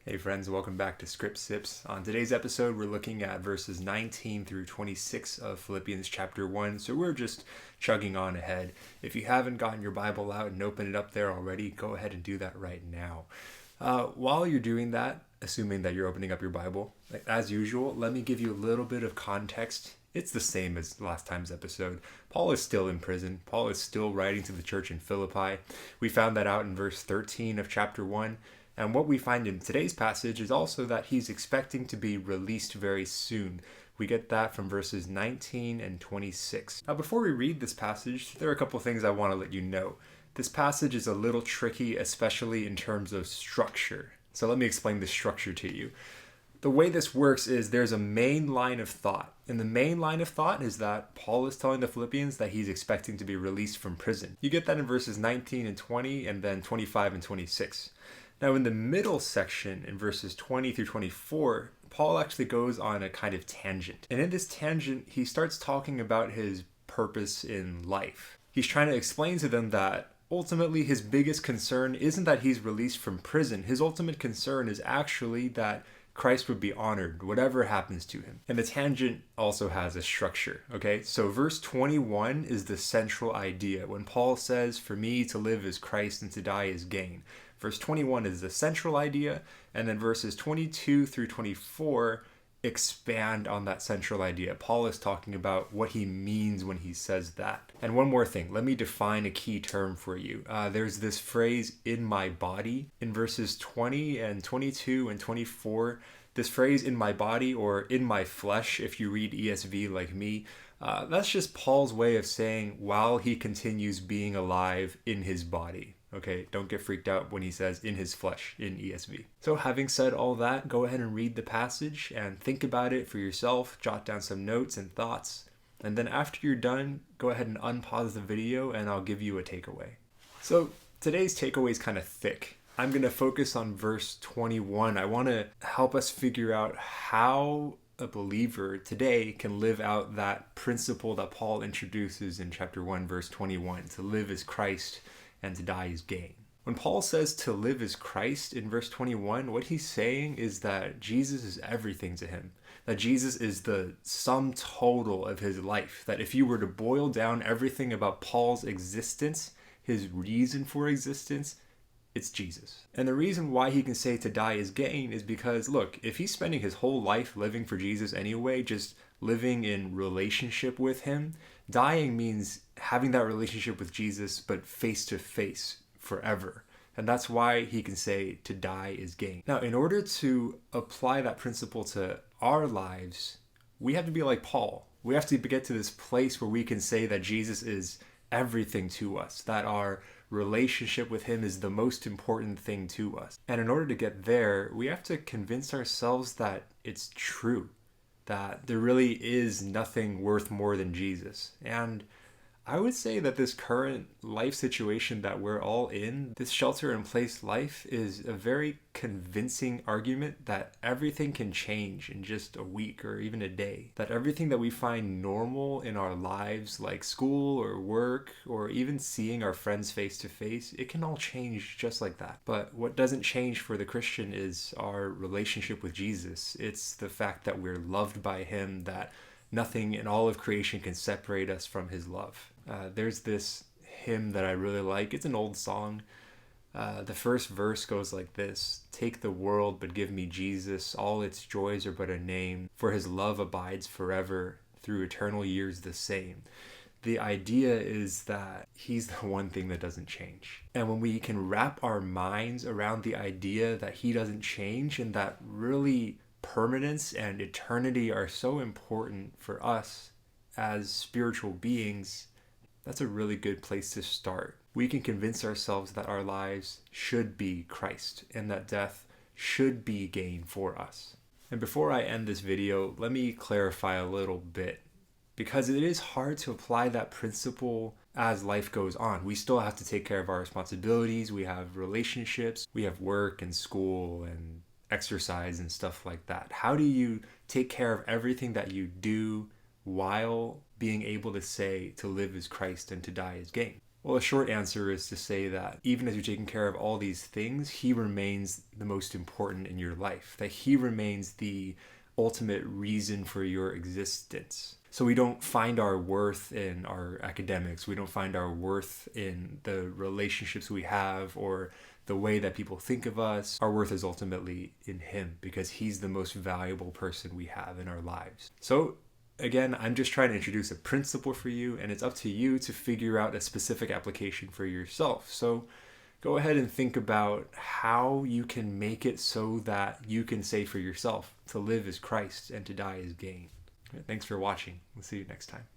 Hey friends, welcome back to ScripSips. On today's episode, we're looking at verses 19 through 26 of Philippians chapter 1, so we're just chugging on ahead. If you haven't gotten your Bible out and opened it up there already, go ahead and do that right now. While you're doing that, assuming that you're opening up your Bible, as usual, let me give you a little bit of context. It's the same as last time's episode. Paul is still in prison. Paul is still writing to the church in Philippi. We found that out in verse 13 of chapter 1. And what we find in today's passage is also that he's expecting to be released very soon. We get that from verses 19 and 26. Now, before we read this passage, there are a couple things I want to let you know. This passage is a little tricky, especially in terms of structure. So let me explain the structure to you. The way this works is there's a main line of thought. And the main line of thought is that Paul is telling the Philippians that he's expecting to be released from prison. You get that in verses 19 and 20 and then 25 and 26. Now, in the middle section, in verses 20 through 24, Paul actually goes on a kind of tangent. And in this tangent, he starts talking about his purpose in life. He's trying to explain to them that ultimately his biggest concern isn't that he's released from prison. His ultimate concern is actually that Christ would be honored, whatever happens to him. And the tangent also has a structure, okay? So verse 21 is the central idea. When Paul says, "For me to live is Christ and to die is gain." Verse 21 is the central idea, and then verses 22 through 24 expand on that central idea. Paul is talking about what he means when he says that. And one more thing, let me define a key term for you. There's this phrase, "in my body," in verses 20 and 22 and 24. This phrase, "in my body," or "in my flesh," if you read ESV like me, that's just Paul's way of saying while he continues being alive in his body. Okay, don't get freaked out when he says "in his flesh" in ESV. So having said all that, go ahead and read the passage and think about it for yourself, jot down some notes and thoughts, and then after you're done, go ahead and unpause the video and I'll give you a takeaway. So today's takeaway is kind of thick. I'm going to focus on verse 21. I want to help us figure out how a believer today can live out that principle that Paul introduces in chapter 1, verse 21, to live as Christ and to die is gain. When Paul says to live as Christ in verse 21, what he's saying is that Jesus is everything to him. That Jesus is the sum total of his life. That if you were to boil down everything about Paul's existence, his reason for existence, it's Jesus. And the reason why he can say to die is gain is because, look, if he's spending his whole life living for Jesus anyway, just living in relationship with him, dying means having that relationship with Jesus, but face to face forever. And that's why he can say to die is gain. Now, in order to apply that principle to our lives, we have to be like Paul. We have to get to this place where we can say that Jesus is everything to us, that our relationship with him is the most important thing to us. And in order to get there, we have to convince ourselves that it's true, that there really is nothing worth more than Jesus. And I would say that this current life situation that we're all in, this shelter-in-place life, is a very convincing argument that everything can change in just a week or even a day. That everything that we find normal in our lives, like school or work or even seeing our friends face to face, it can all change just like that. But what doesn't change for the Christian is our relationship with Jesus. It's the fact that we're loved by him, that nothing in all of creation can separate us from his love. There's this hymn that I really like. It's an old song. The first verse goes like this: "Take the world, but give me Jesus. All its joys are but a name. For his love abides forever, through eternal years the same." The idea is that he's the one thing that doesn't change. And when we can wrap our minds around the idea that he doesn't change, and that really permanence and eternity are so important for us as spiritual beings, that's a really good place to start. We can convince ourselves that our lives should be Christ and that death should be gain for us. And before I end this video, let me clarify a little bit, because it is hard to apply that principle as life goes on. We still have to take care of our responsibilities. We have relationships, we have work and school and exercise and stuff like that. How do you take care of everything that you do while being able to say to live as Christ and to die as gain? Well, a short answer is to say that even as you're taking care of all these things, He remains the most important in your life, that He remains the ultimate reason for your existence. So we don't find our worth in our academics. We don't find our worth in the relationships we have or the way that people think of us. Our worth is ultimately in Him because He's the most valuable person we have in our lives. So again, I'm just trying to introduce a principle for you, and it's up to you to figure out a specific application for yourself. So go ahead and think about how you can make it so that you can say for yourself, to live is Christ and to die is gain. Thanks for watching. We'll see you next time.